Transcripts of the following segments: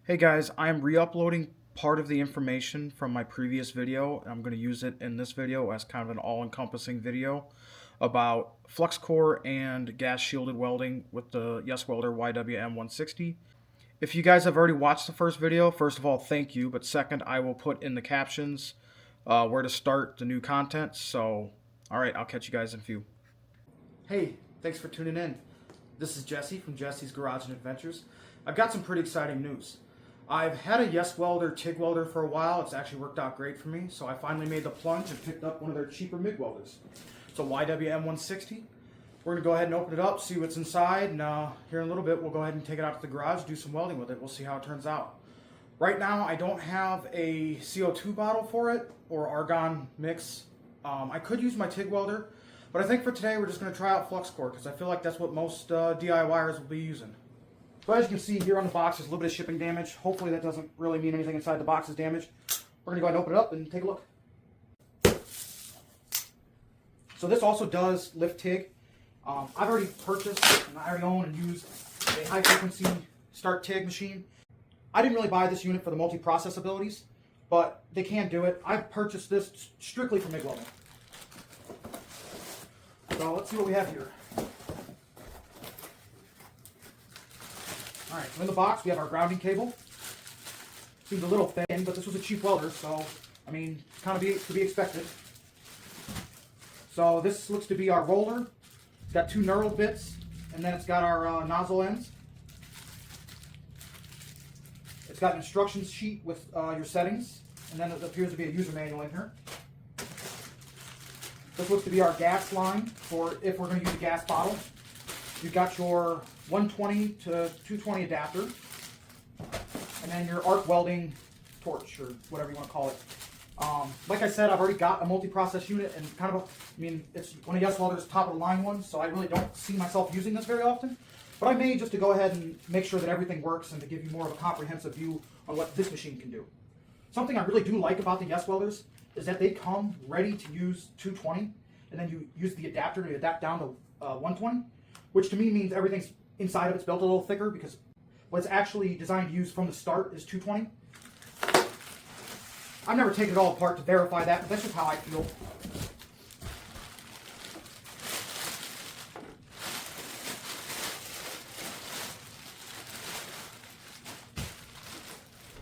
Hey guys, I'm re-uploading part of the information from my previous video. I'm going to use it in this video as kind of an all-encompassing video about flux core and gas shielded welding with the Yeswelder YWM-160. If you guys have already watched the first video, first of all, thank you, but second, I will put in the captions where to start the new content. So, alright, I'll catch you guys in a few. Hey, thanks for tuning in. This is Jesse from Jesse's Garage and Adventures. I've got some pretty exciting news. I've had a Yeswelder TIG welder for a while. It's actually worked out great for me, so I finally made the plunge and picked up one of their cheaper MIG welders. It's a YWM-160. We're going to go ahead and open it up, see what's inside, and here in a little bit we'll go ahead and take it out to the garage, do some welding with it. We'll see how it turns out. Right now I don't have a CO2 bottle for it or argon mix. I could use my TIG welder, but I think for today we're just going to try out flux core because I feel like that's what most DIYers will be using. So as you can see here on the box, there's a little bit of shipping damage. Hopefully that doesn't really mean anything inside the box is damaged. We're going to go ahead and open it up and take a look. So this also does lift TIG. I've already purchased and I already own and used a high frequency start TIG machine. I didn't really buy this unit for the multi-process abilities, but they can do it. I've purchased this strictly for MIG welding. So let's see what we have here. Alright, so in the box we have our grounding cable. Seems a little thin, but this was a cheap welder, so, I mean, kind of to be expected. So this looks to be our roller. It's got two knurled bits, and then it's got our nozzle ends. It's got an instructions sheet with your settings, and then it appears to be a user manual in here. This looks to be our gas line for if we're going to use a gas bottle. You've got your 120 to 220 adapter, and then your arc welding torch, or whatever you want to call it. Like I said, I've already got a multi-process unit, and kind of, it's one of Yeswelder's top-of-the-line ones, so I really don't see myself using this very often. But I may just to go ahead and make sure that everything works and to give you more of a comprehensive view on what this machine can do. Something I really do like about the Yeswelders is that they come ready to use 220, and then you use the adapter to adapt down to 120, which to me means everything's inside of it's built a little thicker because what it's actually designed to use from the start is 220. I've never taken it all apart to verify that, but that's just how I feel.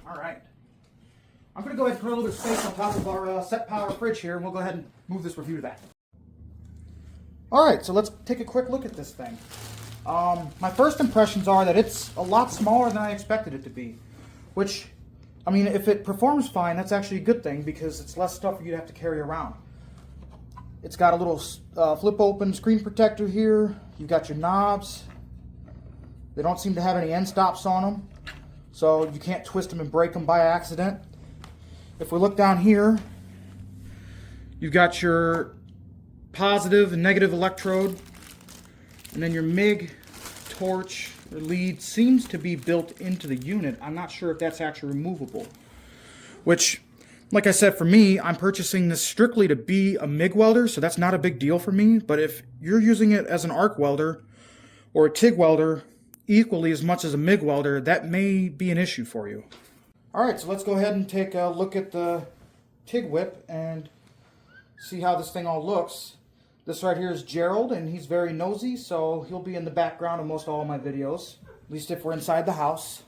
Alright. I'm going to go ahead and put a little bit of space on top of our set power fridge here, and we'll go ahead and move this review to that. Alright, so let's take a quick look at this thing. My first impressions are that it's a lot smaller than I expected it to be, which, I mean, if it performs fine, that's actually a good thing because it's less stuff you'd have to carry around. It's got a little flip open screen protector here. You've got your knobs. They don't seem to have any end stops on them, so you can't twist them and break them by accident. If we look down here, you've got your positive and negative electrode, and then your MIG torch or lead seems to be built into the unit. I'm not sure if that's actually removable, which, like I said, for me, I'm purchasing this strictly to be a MIG welder, so that's not a big deal for me. But if you're using it as an arc welder or a TIG welder equally as much as a MIG welder, that may be an issue for you. Alright, so let's go ahead and take a look at the TIG whip and see how this thing all looks. This right here is Gerald, and he's very nosy, so he'll be in the background of most all of my videos, at least if we're inside the house.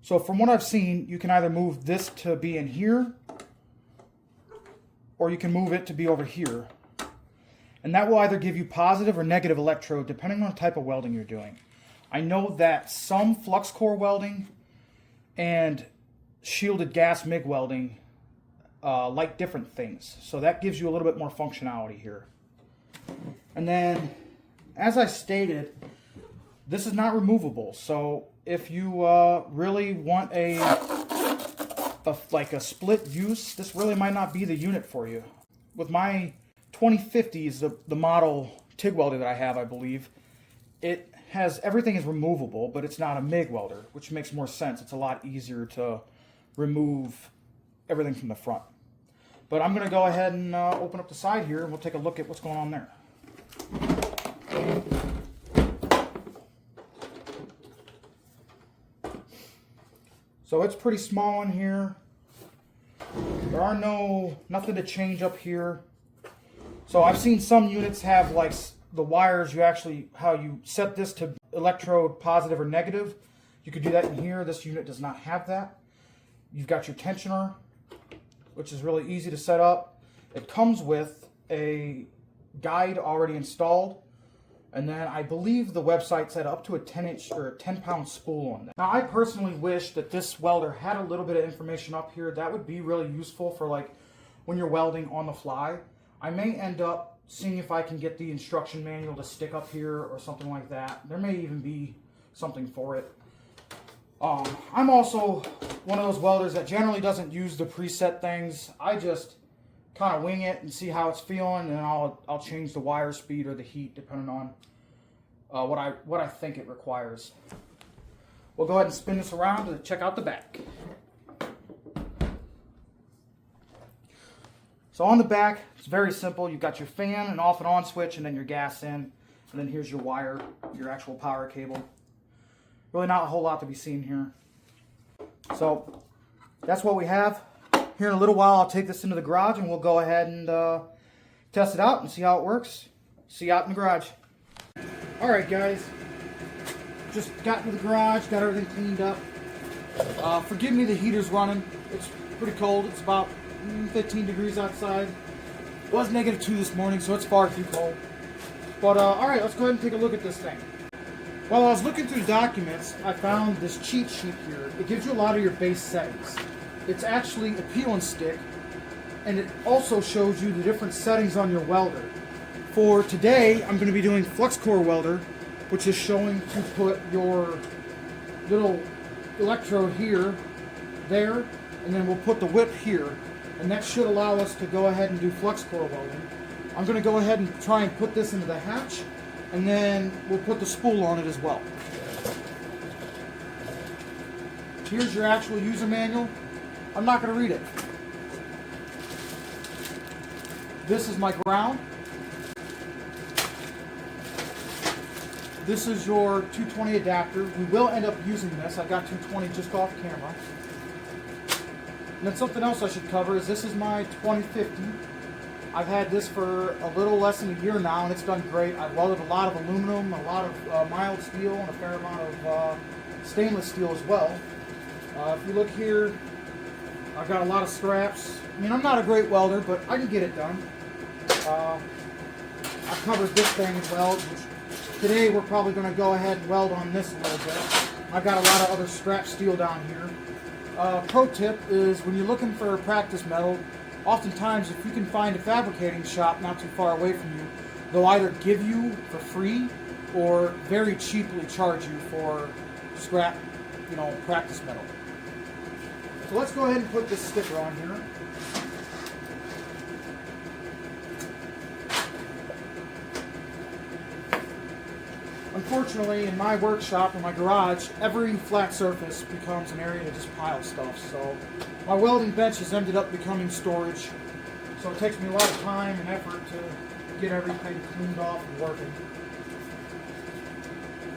So from what I've seen, you can either move this to be in here, or you can move it to be over here. And that will either give you positive or negative electrode, depending on the type of welding you're doing. I know that some flux core welding and shielded gas MIG welding like different things. So that gives you a little bit more functionality here. And then, as I stated, this is not removable. So if you really want like a split use, this really might not be the unit for you. With my 2050 is the model TIG welder that I have, I believe, it has everything is removable, but it's not a MIG welder, which makes more sense. It's a lot easier to remove everything from the front. But I'm going to go ahead and open up the side here, and we'll take a look at what's going on there. So it's pretty small in here. There are nothing to change up here. So I've seen some units have like the wires, how you set this to electrode positive or negative. You could do that in here. This unit does not have that. You've got your tensioner, which is really easy to set up. It comes with a guide already installed. And then I believe the website said up to a 10-inch or a 10-pound spool on that. Now I personally wish that this welder had a little bit of information up here. That would be really useful for like when you're welding on the fly. I may end up seeing if I can get the instruction manual to stick up here or something like that. There may even be something for it. I'm also one of those welders that generally doesn't use the preset things. I just kind of wing it and see how it's feeling, and I'll change the wire speed or the heat depending on what I think it requires. We'll go ahead and spin this around to check out the back. So on the back, it's very simple. You've got your fan, an off and on switch, and then your gas in, and then here's your wire, your actual power cable. Really not a whole lot to be seen here. So that's what we have. Here in a little while, I'll take this into the garage and we'll go ahead and test it out and see how it works. See you out in the garage. Alright guys, just got into the garage, got everything cleaned up. Forgive me, the heater's running. It's pretty cold. It's about 15 degrees outside. It was -2 this morning, so it's far too cold. But alright, let's go ahead and take a look at this thing. While I was looking through the documents, I found this cheat sheet here. It gives you a lot of your base settings. It's actually a peel and stick, and it also shows you the different settings on your welder. For today, I'm going to be doing flux core welder, which is showing to put your little electrode here, there, and then we'll put the whip here, and that should allow us to go ahead and do flux core welding. I'm going to go ahead and try and put this into the hatch, and then we'll put the spool on it as well. Here's your actual user manual. I'm not going to read it. This is my ground. This is your 220 adapter. We will end up using this. I got 220 just off camera. And then something else I should cover is this is my 2050. I've had this for a little less than a year now, and it's done great. I've welded a lot of aluminum, a lot of mild steel, and a fair amount of stainless steel as well. If you look here, I've got a lot of straps. I mean, I'm not a great welder, but I can get it done. I've covered this thing as well, which today we're probably going to go ahead and weld on this a little bit. I've got a lot of other strap steel down here. Pro tip is when you're looking for practice metal, oftentimes if you can find a fabricating shop not too far away from you, they'll either give you for free or very cheaply charge you for scrap, practice metal. So let's go ahead and put this sticker on here. Unfortunately, in my workshop, in my garage, every flat surface becomes an area to just pile stuff. So my welding bench has ended up becoming storage. So it takes me a lot of time and effort to get everything cleaned off and working.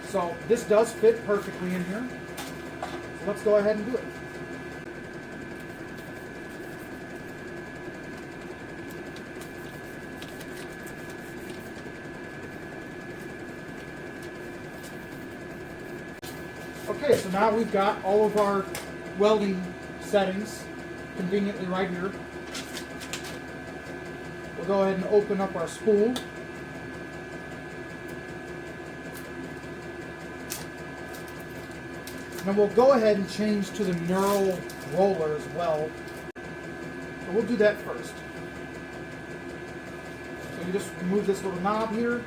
So this does fit perfectly in here. So let's go ahead and do it. Okay, so now we've got all of our welding settings conveniently right here. We'll go ahead and open up our spool. And then we'll go ahead and change to the knurl roller as well. So we'll do that first. So you just remove this little knob here.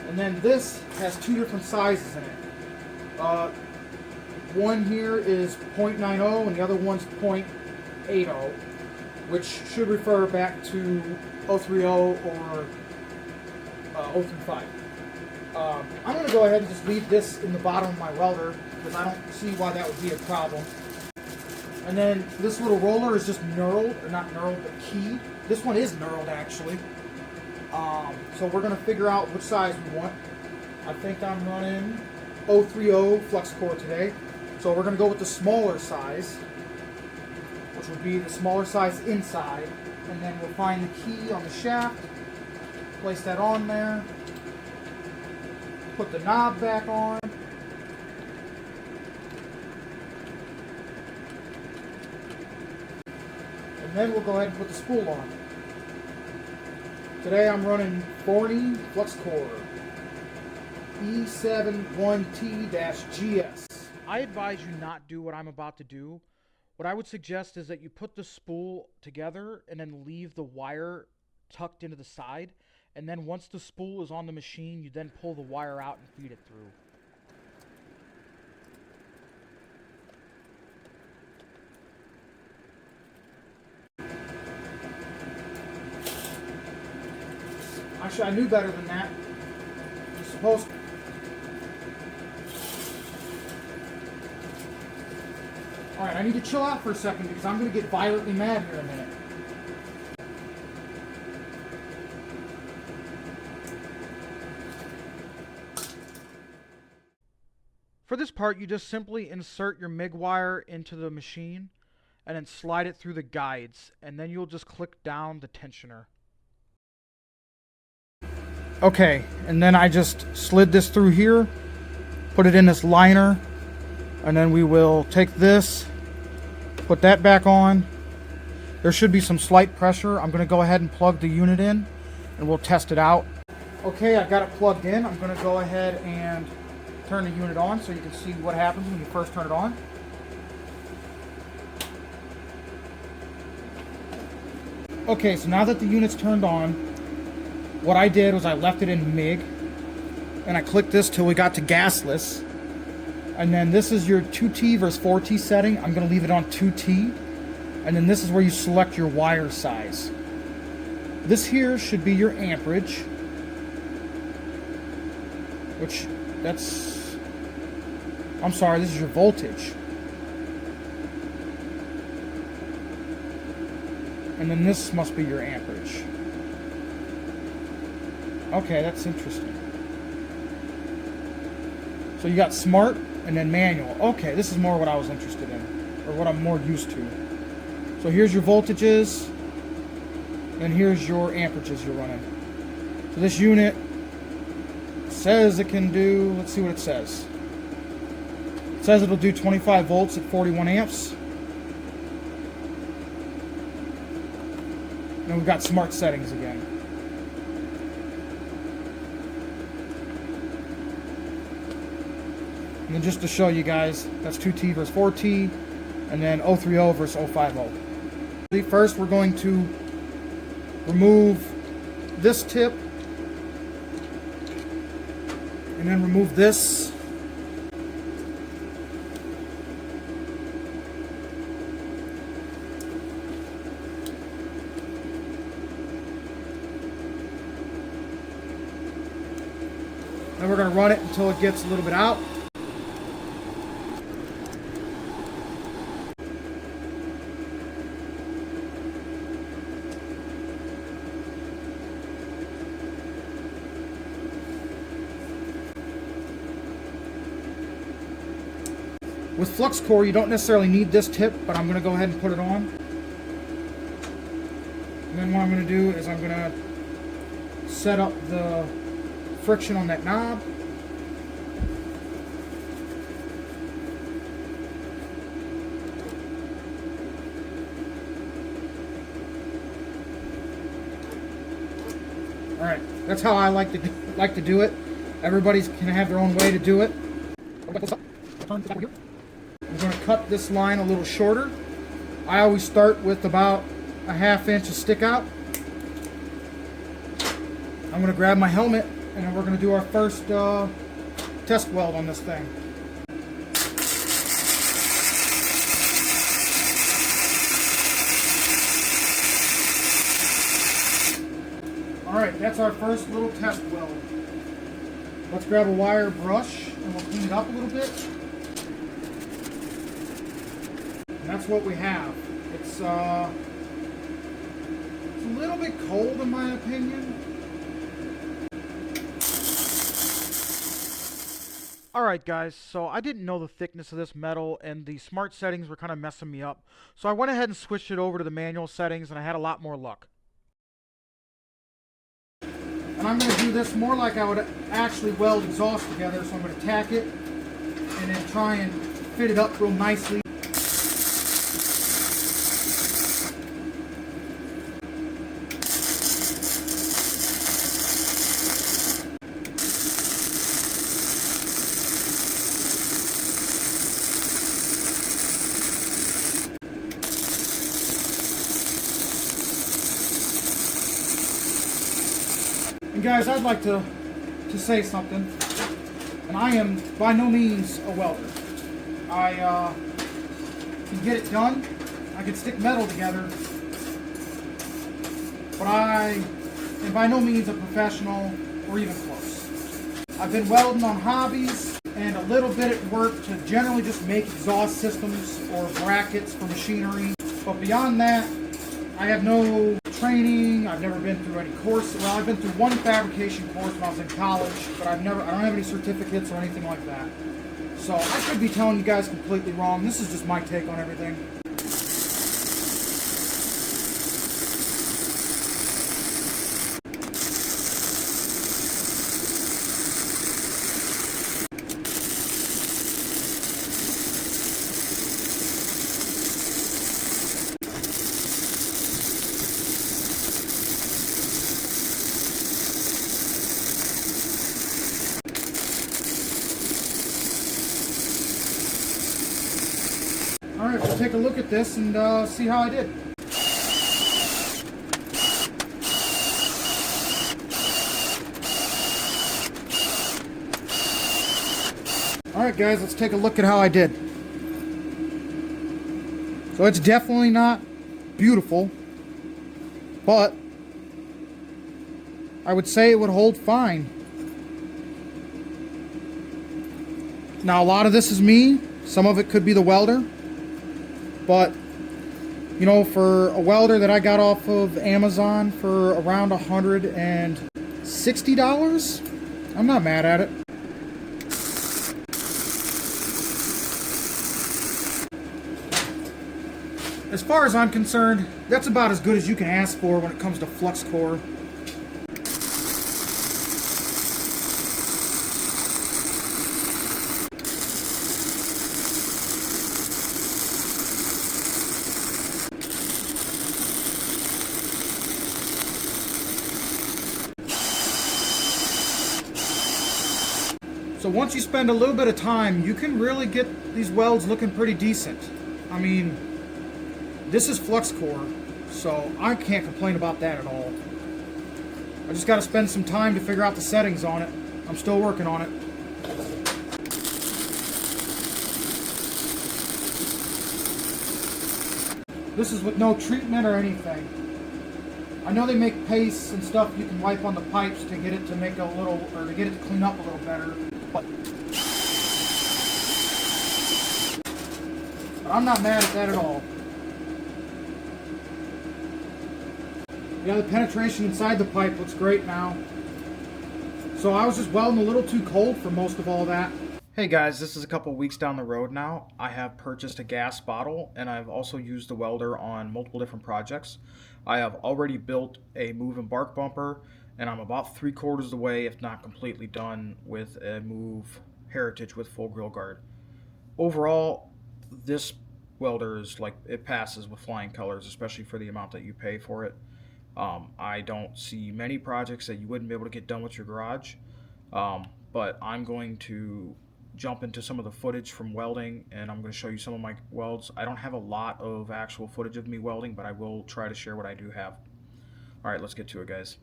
And then this has two different sizes in it. one here is 0.90 and the other one's 0.80, which should refer back to 030 or 035. I'm going to go ahead and just leave this in the bottom of my welder because I don't see why that would be a problem. And then this little roller is just knurled, or not knurled, but keyed. This one is knurled actually. So we're going to figure out which size we want. I think I'm running 030 flux core today. So we're going to go with the smaller size, which would be the smaller size inside. And then we'll find the key on the shaft, place that on there, put the knob back on. And then we'll go ahead and put the spool on. Today I'm running Forney flux core E71T-GS. I advise you not do what I'm about to do. What I would suggest is that you put the spool together and then leave the wire tucked into the side. And then once the spool is on the machine, you then pull the wire out and feed it through. Actually, I knew better than that. You're supposed to. Alright, I need to chill out for a second because I'm going to get violently mad here in a minute. For this part, you just simply insert your MIG wire into the machine and then slide it through the guides, and then you'll just click down the tensioner. Okay, and then I just slid this through here, put it in this liner, and then we will take this, put that back on. There should be some slight pressure. I'm going to go ahead and plug the unit in, and we'll test it out. Okay, I've got it plugged in. I'm going to go ahead and turn the unit on so you can see what happens when you first turn it on. Okay, so now that the unit's turned on, what I did was I left it in MIG, and I clicked this till we got to gasless. And then this is your 2T versus 4T setting. I'm going to leave it on 2T. And then this is where you select your wire size. This here should be your amperage, which I'm sorry, this is your voltage. And then this must be your amperage. Okay, that's interesting. So you got smart and then manual. Okay, this is more what I was interested in, or what I'm more used to. So here's your voltages, and here's your amperages you're running. So this unit says it can do, let's see what it says. It says it'll do 25 volts at 41 amps. And we've got smart settings again. And then just to show you guys, that's 2T versus 4T, and then 030 versus 050. First, we're going to remove this tip, and then remove this. Then we're going to run it until it gets a little bit out. With flux core, you don't necessarily need this tip, but I'm going to go ahead and put it on. And then what I'm going to do is I'm going to set up the friction on that knob. All right, that's how I like to do it. Everybody can have their own way to do it. I'm going to cut this line a little shorter. I always start with about a ½ inch of stick out. I'm going to grab my helmet, and then we're going to do our first test weld on this thing. Alright, that's our first little test weld. Let's grab a wire brush and we'll clean it up a little bit. And that's what we have. It's a little bit cold in my opinion. Alright guys, so I didn't know the thickness of this metal and the smart settings were kind of messing me up. So I went ahead and switched it over to the manual settings and I had a lot more luck. And I'm going to do this more like I would actually weld exhaust together, so I'm going to tack it and then try and fit it up real nicely. And guys, I'd like to say something, and I am by no means a welder. I can get it done, I can stick metal together, but I am by no means a professional or even close. I've been welding on hobbies and a little bit at work to generally just make exhaust systems or brackets for machinery, but beyond that, I have no training. I've never been through any course. Well, I've been through one fabrication course when I was in college, but I don't have any certificates or anything like that. So I could be telling you guys completely wrong. This is just my take on everything. Alright, we'll take a look at this and see how I did. Alright guys, let's take a look at how I did. So it's definitely not beautiful, but I would say it would hold fine. Now a lot of this is me, some of it could be the welder. But, you know, for a welder that I got off of Amazon for around $160, I'm not mad at it. As far as I'm concerned, that's about as good as you can ask for when it comes to flux core. So once you spend a little bit of time, you can really get these welds looking pretty decent. I mean, this is flux core, so I can't complain about that at all. I just got to spend some time to figure out the settings on it. I'm still working on it. This is with no treatment or anything. I know they make paste and stuff you can wipe on the pipes to get it to make a little, or to get it to clean up a little better. But I'm not mad at that at all. Yeah, the penetration inside the pipe looks great now. So I was just welding a little too cold for most of all that. Hey guys, this is a couple weeks down the road now. I have purchased a gas bottle and I've also used the welder on multiple different projects. I have already built a move and bark bumper and I'm about 3/4 of the way, if not completely done, with a move Heritage with full grill guard. Overall, this welder is like, it passes with flying colors, especially for the amount that you pay for it. I don't see many projects that you wouldn't be able to get done with your garage, but I'm going to jump into some of the footage from welding and I'm going to show you some of my welds. I don't have a lot of actual footage of me welding, but I will try to share what I do have. Alright, let's get to it, guys.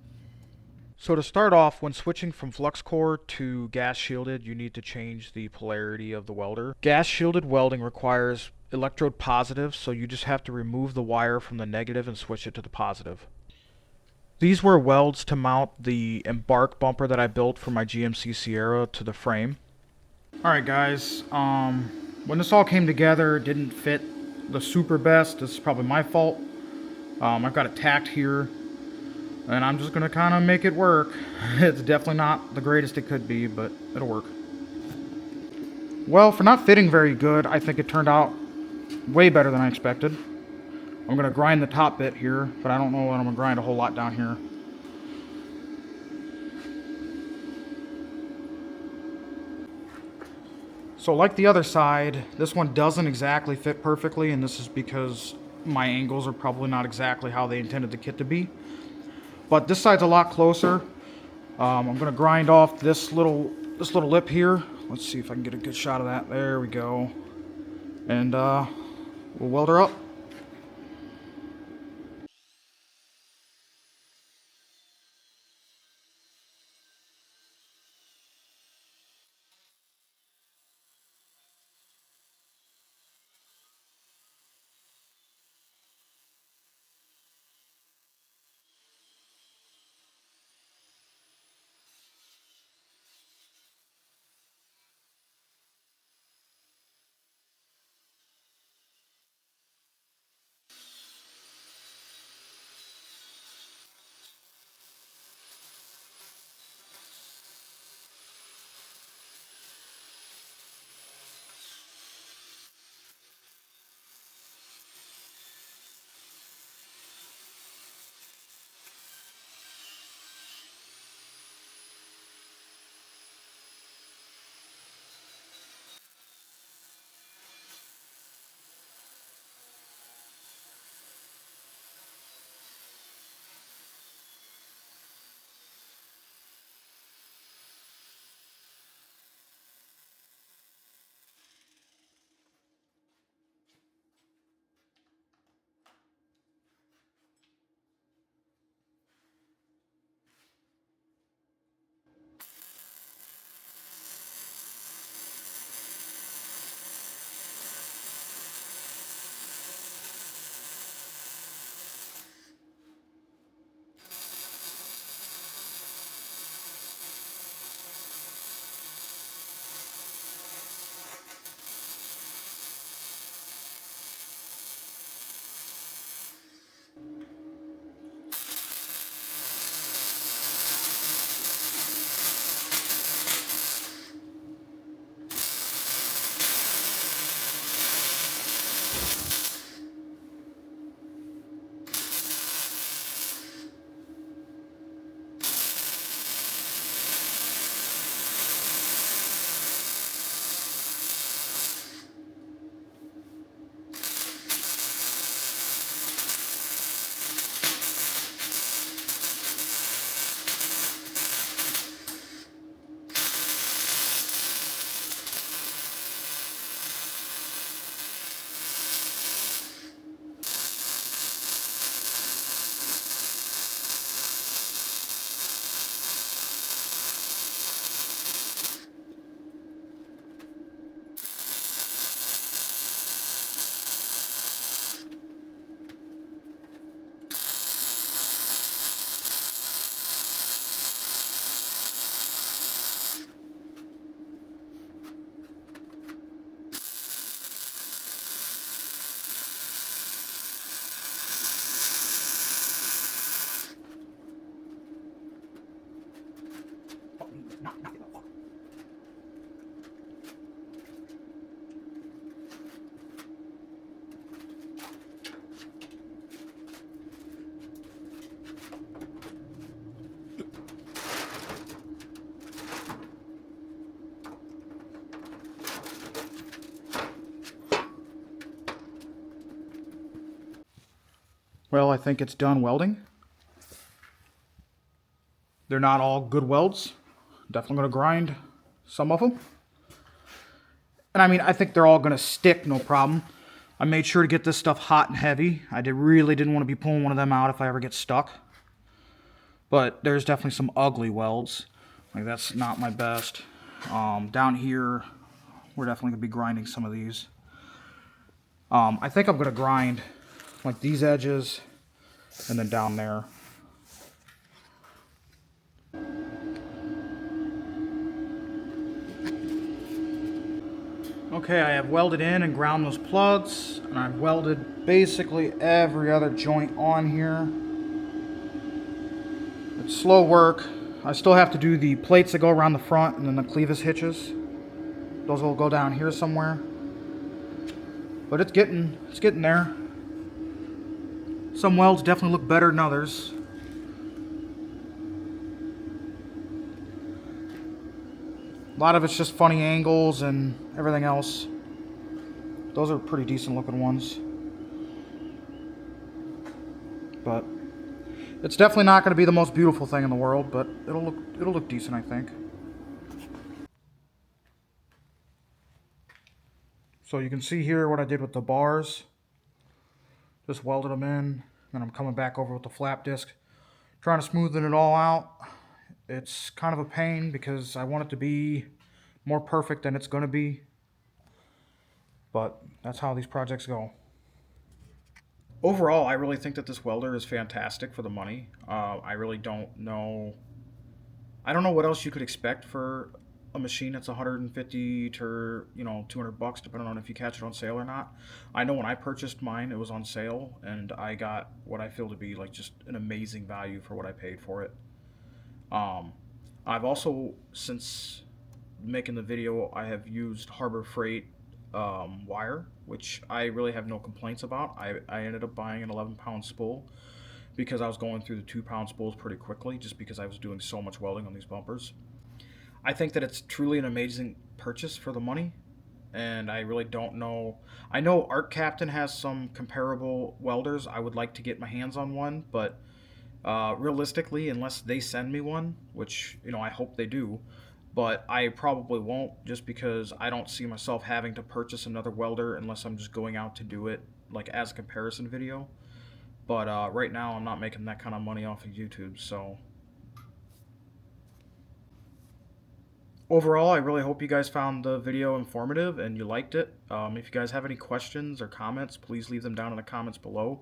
So to start off, when switching from flux core to gas shielded, you need to change the polarity of the welder. Gas shielded welding requires electrode positive, so you just have to remove the wire from the negative and switch it to the positive. These were welds to mount the Embark bumper that I built for my GMC Sierra to the frame. Alright guys, when this all came together, it didn't fit the super best. This is probably my fault. I've got it tacked here, and I'm just going to kind of make it work. It's definitely not the greatest it could be, but it'll work. Well, for not fitting very good, I think it turned out way better than I expected. I'm going to grind the top bit here, but I don't know that I'm going to grind a whole lot down here. So like the other side, this one doesn't exactly fit perfectly, and this is because my angles are probably not exactly how they intended the kit to be. But this side's a lot closer. I'm going to grind off this little lip here. Let's see if I can get a good shot of that. There we go. And we'll weld her up. Well, I think it's done welding. They're not all good welds. Definitely going to grind some of them. And I mean, I think they're all going to stick, no problem. I made sure to get this stuff hot and heavy. I really didn't want to be pulling one of them out if I ever get stuck. But there's definitely some ugly welds. Like, that's not my best. Down here, we're definitely going to be grinding some of these. I think I'm going to grind like these edges and then down there. Okay, I have welded in and ground those plugs, and I've welded basically every other joint on here. It's slow work. I still have to do the plates that go around the front and then the clevis hitches. Those will go down here somewhere. But it's getting there. Some welds definitely look better than others. A lot of it's just funny angles and everything else. Those are pretty decent looking ones. But it's definitely not going to be the most beautiful thing in the world, but it'll look decent, I think. So you can see here what I did with the bars. Just welded them in, then I'm coming back over with the flap disc, trying to smoothen it all out. It's kind of a pain because I want it to be more perfect than it's going to be, but that's how these projects go. Overall, I really think that this welder is fantastic for the money. I really don't know. I don't know what else you could expect for a machine that's 150 to 200 bucks, depending on if you catch it on sale or not. I know when I purchased mine, it was on sale, and I got what I feel to be like just an amazing value for what I paid for it. I've also, since making the video, I have used Harbor Freight wire, which I really have no complaints about. I ended up buying an 11-pound spool because I was going through the 2-pound spools pretty quickly just because I was doing so much welding on these bumpers. I think that it's truly an amazing purchase for the money, and I really don't know. I know Art Captain has some comparable welders. I would like to get my hands on one, but realistically, unless they send me one, which I hope they do, but I probably won't, just because I don't see myself having to purchase another welder unless I'm just going out to do it like as a comparison video. But right now I'm not making that kind of money off of YouTube, so overall I really hope you guys found the video informative and you liked it. If you guys have any questions or comments, please leave them down in the comments below.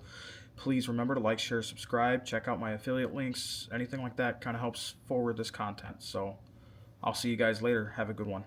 Please remember to like, share, subscribe, check out my affiliate links. Anything like that kind of helps forward this content. So I'll see you guys later. Have a good one.